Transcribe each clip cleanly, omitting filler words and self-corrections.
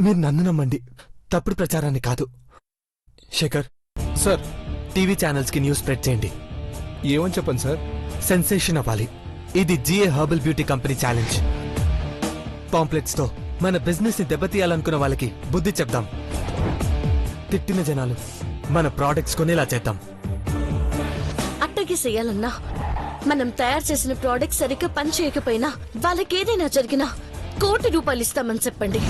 మీరు నన్ను నమ్మండి, తప్పుడు ప్రచారాన్ని కాదు. శేఖర్ సార్, టీవీ ఛానల్స్ కి న్యూస్ స్ప్రెడ్ చేయండి. ఏమని చెప్పండి సార్? సెన్సేషన్ అవ్వాలి. ఇది GA herbal beauty company challenge. Pamphlets తో మన బిజినెస్ ని దెబ్బతీయాలనుకున్న వాళ్ళకి బుద్ధి చెప్దాం. తిట్టిన జనాలు మన ప్రోడక్ట్స్ కొనేలా చేద్దాం. అట్టకి చేయాలన్నా మనం తయారు చేసిన ప్రోడక్ట్ సరిగ్గా పని చేయకపోయినా వాళ్ళకి ఏదైనా జరిగినా ₹1,00,00,000 ఇస్తామని చెప్పండి.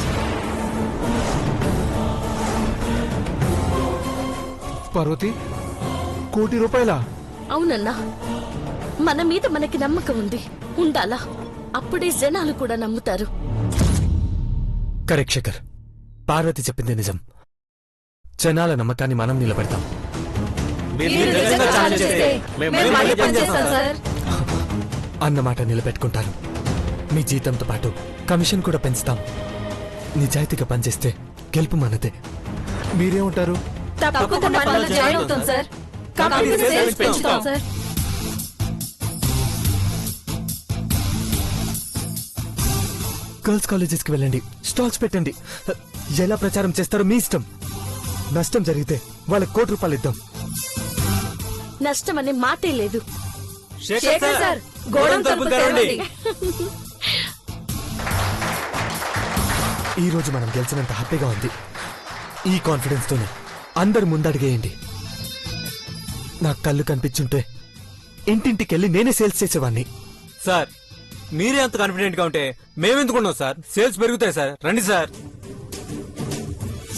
పార్వతి, ₹1,00,00,000? అవునన్నా, మన మీద మనకి నమ్మకం ఉంది, ఉండాలా. అప్పుడే జనాలు కూడా నమ్ముతారు. కరెక్ట్ శేఖర్, పార్వతి చెప్పింది నిజం. జనాల నమ్మకాన్ని మనం నిలబెడతాం. అన్నమాట నిలబెట్టుకుంటారు. మీ జీతంతో పాటు కమిషన్ కూడా పెంచుతాం. నిజాయితీగా పనిచేస్తే గెలుపు మనదే. మీరేమంటారు? గర్ల్స్ కాలేజెస్ కి వెళ్ళండి, స్టాల్స్ పెట్టండి. ఎలా ప్రచారం చేస్తారో మీ ఇష్టం. నష్టం జరిగితే వాళ్ళకి ₹1,00,00,000 ఇద్దాం. నష్టం అనే మాటే లేదు. ఈ రోజు మనం గెలిచినంత హ్యాపీగా ఉంది. ఈ కాన్ఫిడెన్స్ తోనే అందరు ముందడిగేయండి. నా కళ్ళు కనిపించుంటే ఇంటింటికెళ్ళి నేనే సేల్స్ చేసేవాడిని. సార్, మీరే అంత కాన్ఫిడెంట్ గా ఉంటే మేమెందుకున్నాం సార్? సేల్స్ పెరుగుతాయి సార్. రండి సార్.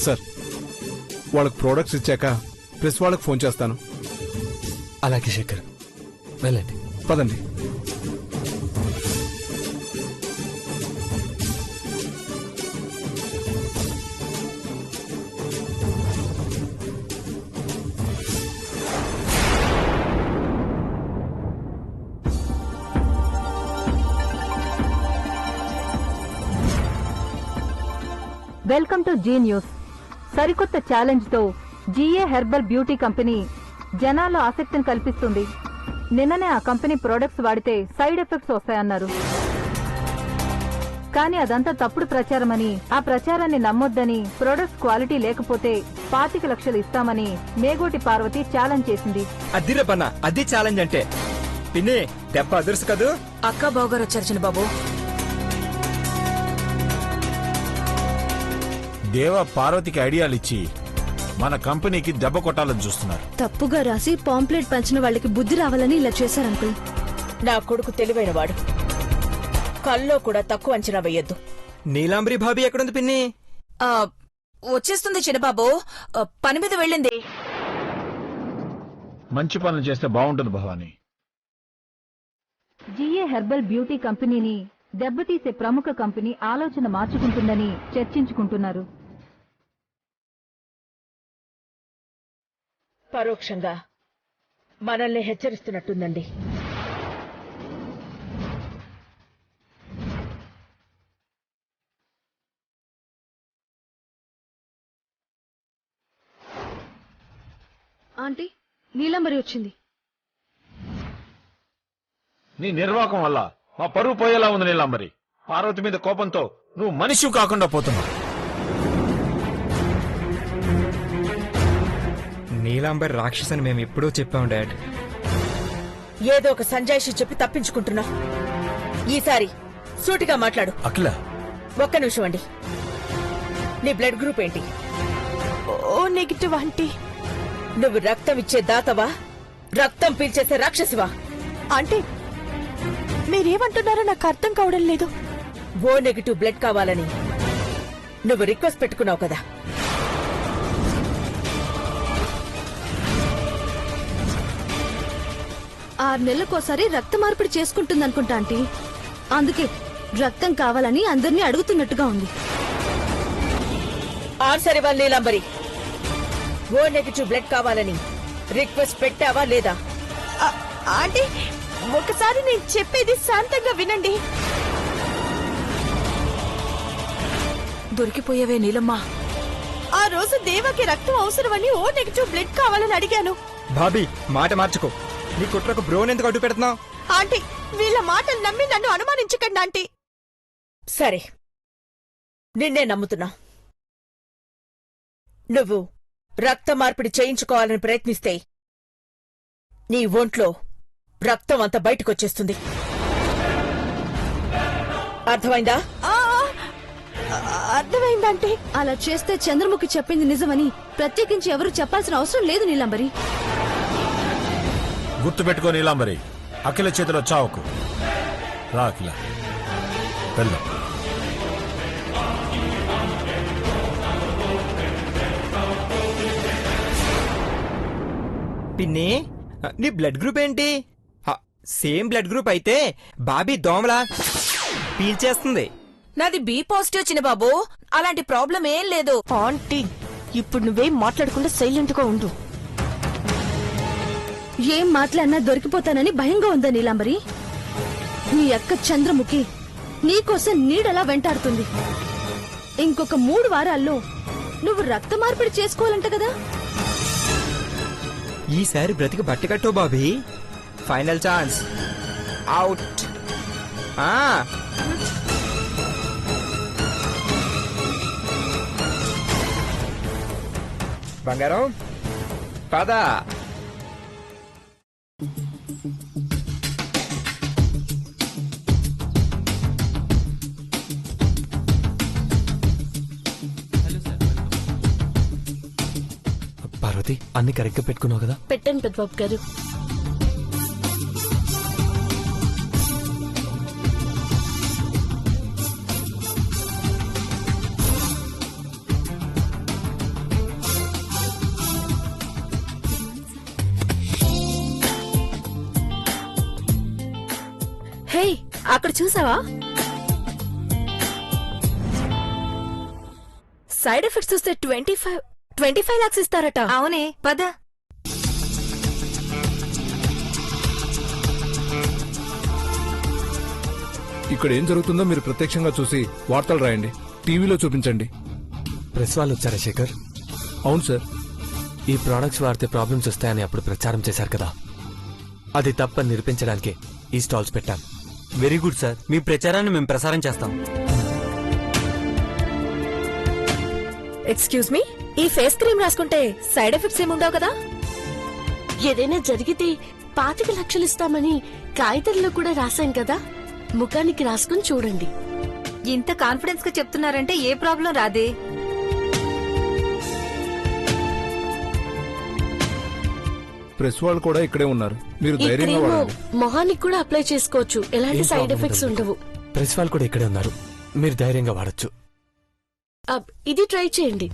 సార్, వాళ్ళకి ప్రోడక్ట్స్ ఇచ్చాక ప్రెస్ వాళ్ళకి ఫోన్ చేస్తాను. అలాగే శేఖర్, వెళ్ళండి. పదండి. Welcome to Zee news. సరికొత్త ఛాలెంజ్ తో జిఏ హెర్బల్ బ్యూటీ కంపెనీ జనాల్లో ఆసక్తిని కల్పిస్తుంది. నిన్ననే ఆ కంపెనీ ప్రొడక్ట్స్ వాడితే సైడ్ ఎఫెక్ట్స్ వస్తాయన్నారు. కానీ అదంతా తప్పుడు ప్రచారమని, ఆ ప్రచారాన్ని నమ్మొద్దని, ప్రొడక్ట్స్ క్వాలిటీ లేకపోతే ₹25,00,000 ఇస్తామని మేగోటి పార్వతి ఛాలెంజ్ చేసింది. అదిరే పన్న, అది ఛాలెంజ్ అంటే. పిన్ని దెబ్బ అదుర్సు కదూ. అక్క బావగారు వచ్చారు చిన్న బాబు. దేవ పార్వతికి ఐడియాలు ఇచ్చి మన కంపెనీకి దెబ్బ కొట్టాలని చూస్తున్నారు. తప్పుగా రాసి పాంప్లెట్ పంచిన వాళ్ళకి బుద్ధి రావాలని ఇలా చేశారు అంకుల్. నా కొడుకు తెలివైన వాడు. కల్లో కూడా తక్కువ అంచనా వేయొద్దు. నీలాంబరి భాబీ ఎక్కడుంది పిన్ని? వచ్చేస్తుంది చిన్నబాబు, పని మీద వెళ్ళింది. మంచి పనులు చేస్తే బాగుంటుంది భవానీ. జిఏ హెర్బల్ బ్యూటీ కంపెనీని దెబ్బతీసే ప్రముఖ కంపెనీ ఆలోచన మార్చుకుంటుందని చర్చించుకుంటున్నారు. పరోక్షంగా మనల్ని హెచ్చరిస్తున్నట్టుందండి. ఆంటీ, నీలంబరి వచ్చింది. నీ నిర్వాహకం వల్ల మా పరువు పోయేలా ఉంది నీలాంబరి. పార్వతి మీద కోపంతో నువ్వు మనిషి కాకుండా పోతున్నావు. నీలాంబరి రాక్షసని మేము ఎప్పుడూ చెప్పాం డాడ్. ఏదో ఒక సంజాయిషి చెప్పి తప్పించుకుంటున్నా. ఈసారి సూటిగా మాట్లాడు. అఖిల, ఒక్క నిమిషం అండి. నీ బ్లడ్ గ్రూప్ ఏంటి? O negative aunty. నువ్వు రక్తం ఇచ్చే దాతవా, రక్తం పీల్చేసే రాక్షసివా? ఆంటీ, మీరేమంటున్నారో నాకు అర్థం కావడం లేదు. ఓ నెగిటివ్ బ్లడ్ కావాలని నువ్వు రిక్వెస్ట్ పెట్టుకున్నావు కదా. ఆరు నెలలకోసారి రక్త మార్పిడి చేసుకుంటుందనుకుంటా ఆంటీ. అందుకే రక్తం కావాలని అందరినీ అడుగుతున్నట్టుగా ఉంది. ఆన్సర్ ఇవ్వాలి నీలాంబరి. ఓ నెగిటివ్ బ్లడ్ కావాలని రిక్వెస్ట్ పెట్టావా లేదా? ఆంటీ, ఒకసారి నేను చెప్పేది శాంతంగా వినండి. దొరికిపోయావే నీలమ్మా. ఆ రోజు దేవకి రక్తం అవసరమని ఓ నెగిటివ్ బ్లడ్ కావాలని అడిగాను. భాబీ, మాట మార్చుకో. నీ కుట్రకు బ్రోన్ ఎందుకు అడ్డు పెడుతున్నావు? ఆంటీ, వీళ్ళ మాటలు నమ్మి నన్ను అనుమానించకండి ఆంటీ. సరే, నిన్నే నమ్ముతున్నా. నువ్వు రక్త మార్పిడి చేయించుకోవాలని ప్రయత్నిస్తే నీ ఒంట్లో రక్తం అంతా బయటకొచ్చేస్తుంది. అర్థమైందా? అర్థమైందంటే అలా చేస్తే చంద్రముఖి చెప్పింది నిజమని ప్రత్యేకించి ఎవరు చెప్పాల్సిన అవసరం లేదు నీలాంబరి. గుర్తుపెట్టుకో నీలాంబరి, అఖిల చేతిలో చావుకు రా. అఖిల వెళ్ళు. పిన్ని, నీ బ్లడ్ గ్రూప్ ఏంటి? సేమ్ బ్లడ్ గ్రూప్ అయితే బాబీ దోమలా పీల్చేస్తుంది. నాది బి పాజిటివ్ చిన్న బాబు, అలాంటి ప్రాబ్లం ఏం లేదు. ఆంటీ, ఇప్పుడు నువ్వేం మాట్లాడకుండా సైలెంట్ గా ఉండు. ఏం మాట్లాడినా దొరికిపోతానని భయంగా ఉందా నీలాంబరి? నీ అక్క చంద్రముఖి నీకోసం నీడలా వెంటాడుతుంది. ఇంకొక 3 వారాల్లో నువ్వు రక్త మార్పిడి చేసుకోవాలంట కదా. ఈసారి బ్రతికి బట్టకట్టో బాబీ. Final chance. అవుట్. బంగారం పద. పార్వతి, అన్ని కరెక్ట్ గా పెట్టుకున్నావు కదా? పెట్టండి పెద్దబాబు గారు. హే, అక్కడ చూసావా? సైడ్ ఎఫెక్ట్స్ చూస్తే 25 లాక్స్ ఇస్తారట. అవునే, పద. ఇక్కడ ఏం జరుగుతుందో మీరు ప్రత్యక్షంగా చూసి వార్తలు రాయండి, టీవీలో చూపించండి. ప్రెస్ వాళ్ళు వచ్చారా శేఖర్? అవును సార్. ఈ ప్రోడక్ట్స్ వాడితే ప్రాబ్లమ్స్ వస్తాయని అప్పుడు ప్రచారం చేశారు కదా, అది తప్పని నిరూపించడానికి ఈ స్టాల్స్ పెట్టాం. వెరీ గుడ్ సార్, మీ ప్రచారాన్ని మేము ప్రసారం చేస్తాం. ఎక్స్క్యూజ్ మీ, ఈ ఫేస్ క్రీమ్ రాసుకుంటే సైడ్ ఎఫెక్ట్స్ ఏముండవు కదా? ఏదైనా జరిగితే 25 లక్షలు ఇస్తామని కాగితంలో కూడా రాశాం కదా, ముఖానికి రాసుకుని చూడండి. ఇంత కాన్ఫిడెన్స్ గా చెప్తున్నారంటే ఏ ప్రాబ్లం రాదే. ప్రెస్ వాళ్ళు కూడా ఇక్కడే ఉన్నారు, మీరు ఈ ధైర్యంగా క్రీమ్ వాడండి. మొహానికి కూడా అప్లై చేసుకోవచ్చు, ఎలాంటి ఏం సైడ్ ప్రాబ్లం ఎఫెక్ట్స్ ఉండదు. ఉండవు. ప్రెస్ వాళ్ళు కూడా ఇక్కడే ఉన్నారు, మీరు ధైర్యంగా వాడచ్చు. ఇది ట్రై చేయండి.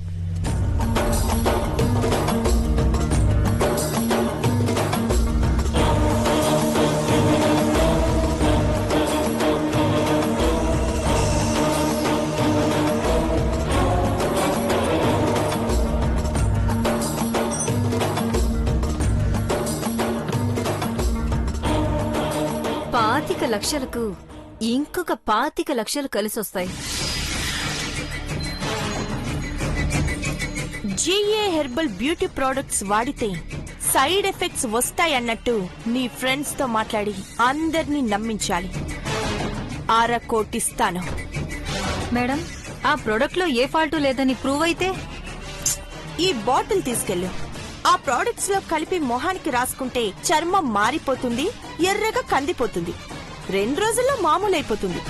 లక్షలకు ఇంకొక 25 లక్షలు కలిసొస్తాయి. జీఏ హెర్బల్ బ్యూటీ ప్రొడక్ట్స్ వాడితే సైడ్ ఎఫెక్ట్స్ వస్తాయన్నట్టు నీ ఫ్రెండ్స్ తో మాట్లాడి అందర్నీ నమ్మించాలి. 1/2 కోటి ఇస్తాను. మేడం, ఆ ప్రొడక్ట్ లో ఏ ఫాల్ట్ లేదని ప్రూవ్ అయితే ఈ బాటిల్ తీసుకెళ్ళు. ఆ ప్రొడక్ట్స్ లో కలిపి మొహానికి రాసుకుంటే చర్మం మారిపోతుంది, ఎర్రగా కందిపోతుంది, 2 రోజుల్లో మామూలైపోతుంది.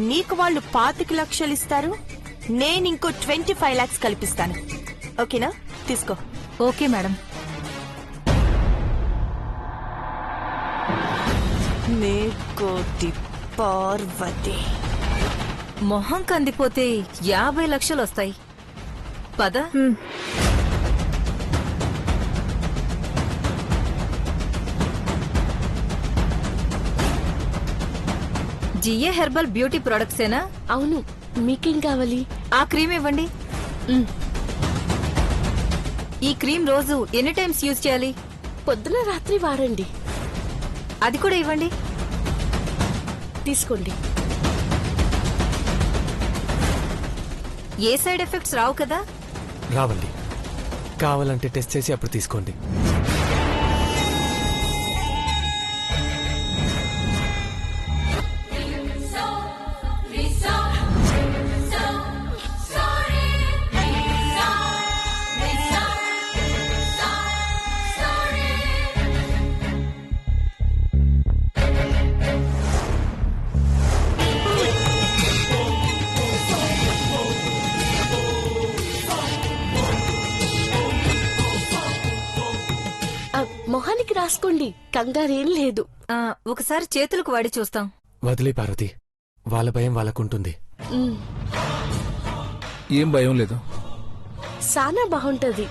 నీకు వాళ్ళు 25 లక్షలు ఇస్తారు, నేనింకో 25 లాక్స్ కల్పిస్తాను. ఓకేనా? తీసుకో. Okay madam. మేకోటి పార్వతి మొహం కందిపోతే 50 లక్షలు వస్తాయి. పద. జిఏ హెర్బల్ బ్యూటీ ప్రొడక్ట్సేనా? అవును, మీకేం కావాలి? ఆ క్రీమ్ ఇవ్వండి. ఈ క్రీమ్ రోజు ఎన్ని టైమ్స్ యూజ్ చేయాలి? పొద్దున రాత్రి వాడండి. అది కూడా ఇవ్వండి. తీసుకోండి. ఏ సైడ్ ఎఫెక్ట్స్ రావు కదా? రావండి. కావాలంటే టెస్ట్ చేసి అప్పుడు తీసుకోండి. రాసుకోండి, కంగారేం లేదు. ఒకసారి చేతులకు వాడి చూస్తాం. వదిలే పార్వతి, వాళ్ళ భయం వాళ్ళకుంటుంది. ఏం భయం లేదు. సానా బాగుంటది.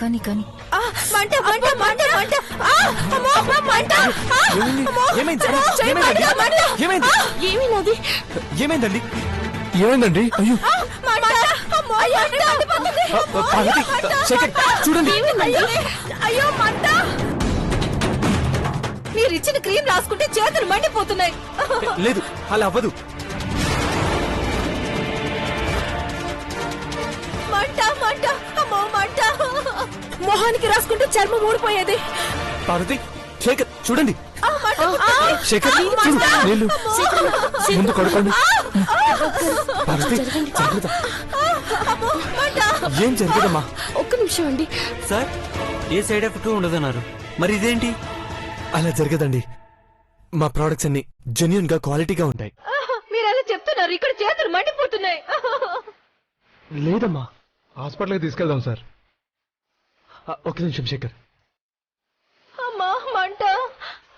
కానీ కానీ మంట మంట మంట మంట మంట ఏమైనది? ఏమైందండి? ఏమైందండి? అయ్యో పార్వతి, శేఖర్ చూడండి. అయ్యో మంట! మీరిచ్చిన క్రీమ్ రాసుకుంటే చేతులు మండిపోతున్నాయి. లేదు, అలా అవ్వదు. మంట మంట అమ్మో మంట! మొహానికి రాసుకుంటే చర్మం ఊడిపోయేది. పార్వతి, శేఖర్ చూడండి. శేఖర్ చూడు, నీళ్ళు ముందు కడుకోండి. పార్వతి, జాగ్రత్త. ఏం జరగదమ్మా. ఒక్క నిమిషం అండి. సార్, ఏ సైడ్ ఎఫెక్ట్ ఉండదన్నారు, మరి ఇదేంటి? అలా జరగదండి. మా ప్రొడక్ట్స్ అన్ని జెన్యూన్ గా క్వాలిటీగా ఉంటాయి. మీరు ఎలా చెప్తున్నారు? ఇక్కడ చేతులు మండిపోతున్నాయి. లేదమ్మా, హాస్పిటల్కి తీసుకెళ్దాం సార్. ఒక నిమిషం శేఖర్. అమ్మా మంట!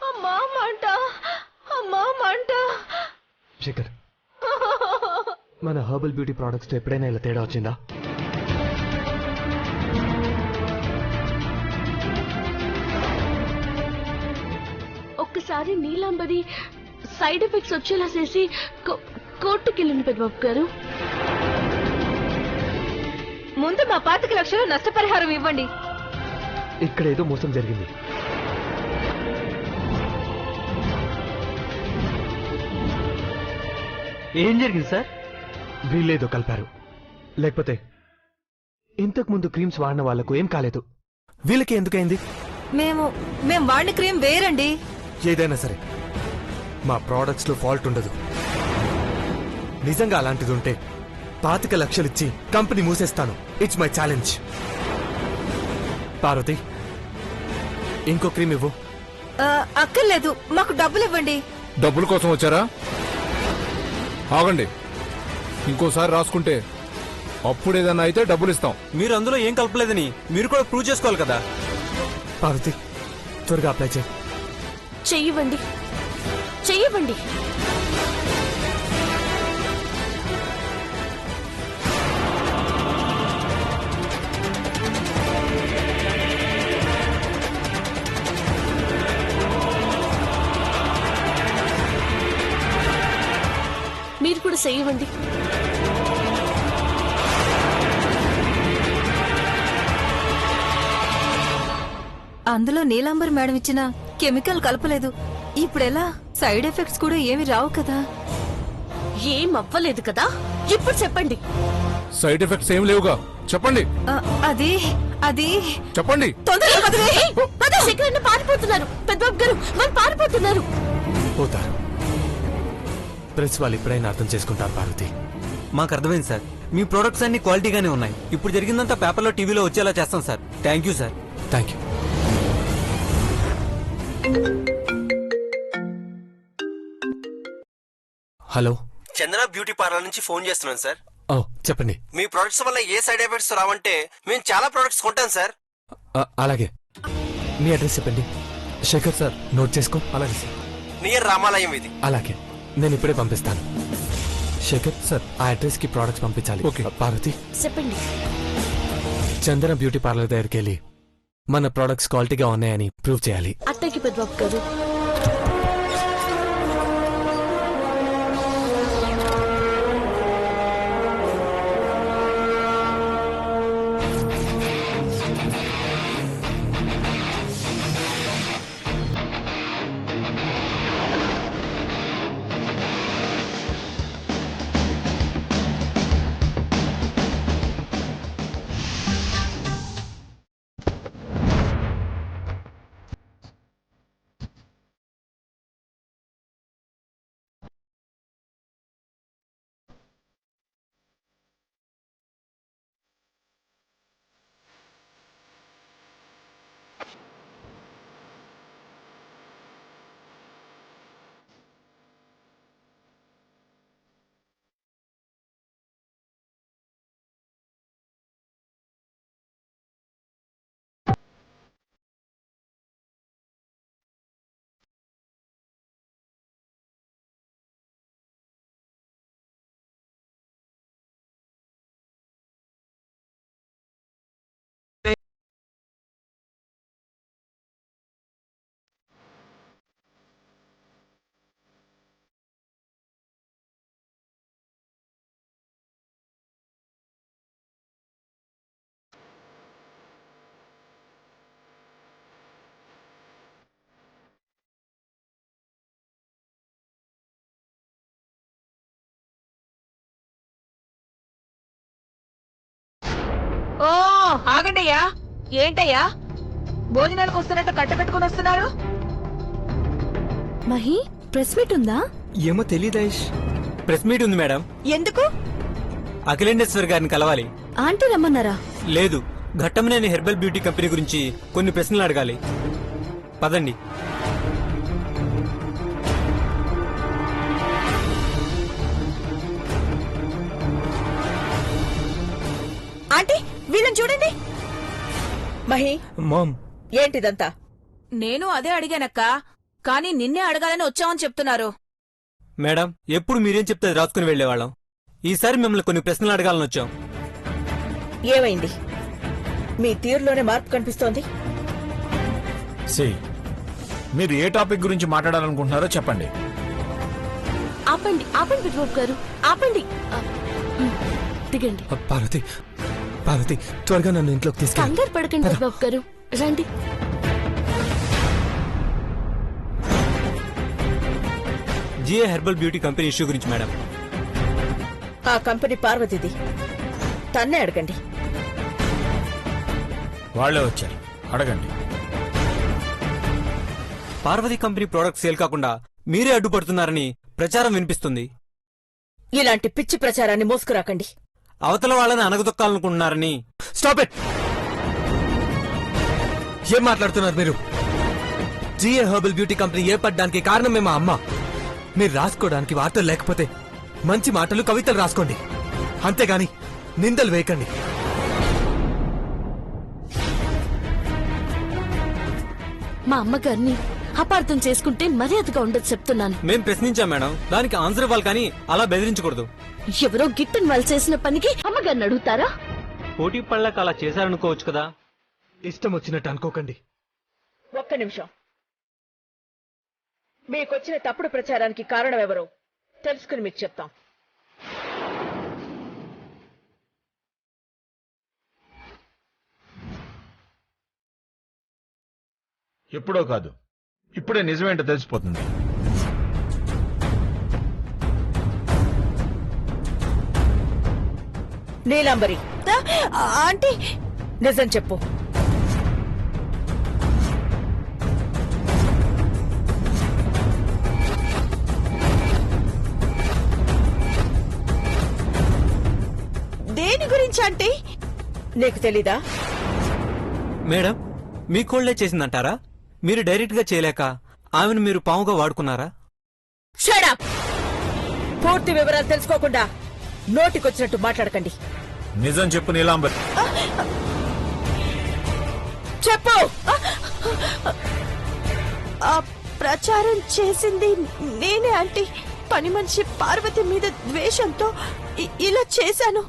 అమ్మా మంట! అమ్మా మంట! శేఖర్, మన హర్బల్ బ్యూటీ ప్రొడక్ట్స్ తో ఎప్పుడైనా ఇలా తేడా వచ్చిందా? ఒక్కసారి నీలాంబరి సైడ్ ఎఫెక్ట్స్ వచ్చేలా చేసి కోర్టుకెళ్ళింది పెద్దబాబు గారు. ముందు మా 25 లక్షలు నష్టపరిహారం ఇవ్వండి. ఇక్కడ ఏదో మోసం జరిగింది. ఏం జరిగింది సార్? వీళ్ళేదో కలిపారు. లేకపోతే ఇంతకు ముందు క్రీమ్స్ వాడిన వాళ్లకు ఏం కాలేదు, వీళ్ళకి ఎందుకైంది? మేము వాడిన క్రీమ్ వేరండి. ఏదైనా సరే మా ప్రొడక్ట్స్ లో ఫాల్ట్ ఉండదు. నిజంగా అలాంటిది ఉంటే 25 లక్షలిచ్చి కంపెనీ మూసేస్తాను. It's my challenge. పార్వతి, ఇంకో క్రీమ్ ఇవ్వు. అక్కర్లేదు, మాకు డబ్బులు ఇవ్వండి. డబ్బుల కోసం వచ్చారా? ఆగండి, ఇంకోసారి రాసుకుంటే అప్పుడు ఏదన్నా అయితే డబ్బులు ఇస్తాం. మీరు అందులో ఏం కలపలేదని మీరు కూడా ప్రూవ్ చేసుకోవాలి కదా. పార్వతి, త్వరగా అప్లై చేయి. చెయ్యవండి, చెయ్యవండి. మీరు కూడా చెయ్యవండి. అందులో నీలాంబరి మేడం ఇచ్చిన కెమికల్ కలపలేదు. ఇప్పుడెలా? సైడ్ ఎఫెక్ట్స్ కూడా ఏమి రావు కదా? ఏం అవ్వలేదు కదా? ఇప్పుడు చెప్పండి. సైడ్ ఎఫెక్ట్స్ ఏం లేవుగా, చెప్పండి. అది చెప్పండి. తొందరగా శేఖర్ పారిపోతున్నారు. పెద్దబాబు గారు, వాళ్ళు పారిపోతున్నారు. పోతారు. ప్రెస్ వాళ్ళు ఇప్పుడైనా అర్థం చేసుకుంటారు. పార్వతి, మాకు అర్థమైంది సార్. మీ ప్రొడక్ట్స్ అన్ని క్వాలిటీగానే ఉన్నాయి. ఇప్పుడు జరిగిందంతా పేపర్లో, టీవీలో వచ్చేలా చేస్తాం sir. Thank you sir. Thank you. Hello, Chandana beauty parlour నుంచి ఫోన్ చేస్తున్నాను సార్. ఓ చెప్పండి. మీ ప్రొడక్ట్స్ వల్ల ఏ సైడ్ ఎఫెక్ట్స్ రావంటే మేము చాలా ప్రొడక్ట్స్ కొంటాం సార్. అలాగే, మీ అడ్రస్ చెప్పండి. శేఖర్ సార్, నోట్ చేసుకో. అలాగే సార్. నియర్ రామాలయం ఇది. అలాగే, నేను ఇప్పుడే పంపిస్తాను. శేఖర్ సార్, ఆ అడ్రస్ కి ప్రొడక్ట్స్ పంపించాలి. ఓకే. పార్వతి, చెప్పండి. చందన బ్యూటీ పార్లర్ దగ్గరికి వెళ్ళి మన ప్రొడక్ట్స్ క్వాలిటీగా ఉన్నాయని ప్రూవ్ చేయాలి. అత్తకి పెద్దబాబు గారు. ఓ ఆగండయ్యా. ఏంటయ్యా భోజనాలకు వస్తున్నట్టు కట్టకట్టుకుని వస్తున్నారు? మహి ప్రెస్ మీట్ ఉందా? ఏమో తెలీదేష్. ప్రెస్ మీట్ ఉంది మేడం. ఎందుకు? అఖిలేండేశ్వర్ గారిని కలవాలి. ఆంటీ రమ్మన్నారా? లేదు, ఘట్టమనేని హెర్బల్ బ్యూటీ కంపెనీ గురించి కొన్ని ప్రశ్నలు అడగాలి. పదండి. ఆంటీ వీళ్ళని చూడండి. మహి మామ్, ఏంటిదంతా? నేను అదే అడిగానక్క, కానీ నిన్నే అడగాలని వచ్చామని చెప్తున్నారు. మేడం, ఎప్పుడు మీరేం చెప్తే అది రాసుకుని వెళ్లేవాళ్ళం. ఈసారి మిమ్మల్ని కొన్ని ప్రశ్నలు అడగాలని వచ్చాం. ఏమైంది? మీ తీరులోనే మార్పు కనిపిస్తోంది. మీరు ఏ టాపిక్ గురించి మాట్లాడాలనుకుంటున్నారో చెప్పండి. ఆపండి ఆపండి పెద్దబాబు గారు, ఆపండి. దిగండి. పార్వతి, పార్వతి త్వరగా నన్ను ఇంట్లోకి తీసుకెళ్ళి. కంగారు పడకండి పెద్దబాబు గారు, రండి. GA herbal beauty company issue గురించి మేడం. ఆ కంపెనీ పార్వతిది, తన్నే అడగండి. వాళ్లే వచ్చారు, అడగండి. పార్వతి కంపెనీ ప్రోడక్ట్ సేల్ కాకుండా మీరే అడ్డుపడుతున్నారని ప్రచారం వినిపిస్తుంది. ఇలాంటి పిచ్చి ప్రచారాన్ని మోసుకురాకండి. అవతల వాళ్ళని అనగదొక్కాలనుకుంటున్నారని. Stop it! ఏం మాట్లాడుతున్నారు మీరు? జిఏ హెర్బల్ బ్యూటీ కంపెనీ ఏర్పడడానికి కారణమే మా అమ్మ. మీరు రాసుకోవడానికి వార్తలు లేకపోతే మంచి మాటలు, కవితలు రాసుకోండి, అంతేగాని నిందలు వేయకండి. మా అమ్మగారిని అపార్థం చేసుకుంటే మర్యాదగా ఉండదు చెప్తున్నాను. మేం ప్రశ్నించాం మేడం, దానికి ఆన్సర్ ఇవ్వాలి కానీ అలా బెదిరించకూడదు. ఎవరో గిట్టని వాళ్ళు చేసిన పనికి అమ్మగారిని అడుగుతారా? పోటీ పళ్ళకి అలా చేశారనుకోవచ్చు కదా. ఇష్టం వచ్చినట్టు అనుకోకండి. ఒక్క నిమిషం. మీకొచ్చిన తప్పుడు ప్రచారానికి కారణం ఎవరో తెలుసుకుని మీకు చెప్తాం. ఎప్పుడో కాదు, ఇప్పుడే నిజమేంటో తెలిసిపోతుంది. నీలాంబరి, ఆంటీ నిజం చెప్పు. దేని గురించి ఆంటీ? నీకు తెలీదా? మేడం, మీ కోళ్లే చేసిందంటారా? మీరు డైరెక్ట్ గా చేయలేక ఆమెను మీరు పాముగా వాడుకున్నారా? Shut up! పూర్తి వివరాలు తెలుసుకోకుండా నోటికొచ్చినట్టు మాట్లాడకండి. నిజం చెప్పు నీలాంబరి. చెప్పు. ఆ ప్రచారం చేసింది నేనే ఆంటీ. పని మనిషి పార్వతి మీద ద్వేషంతో ఇలా చేశాను.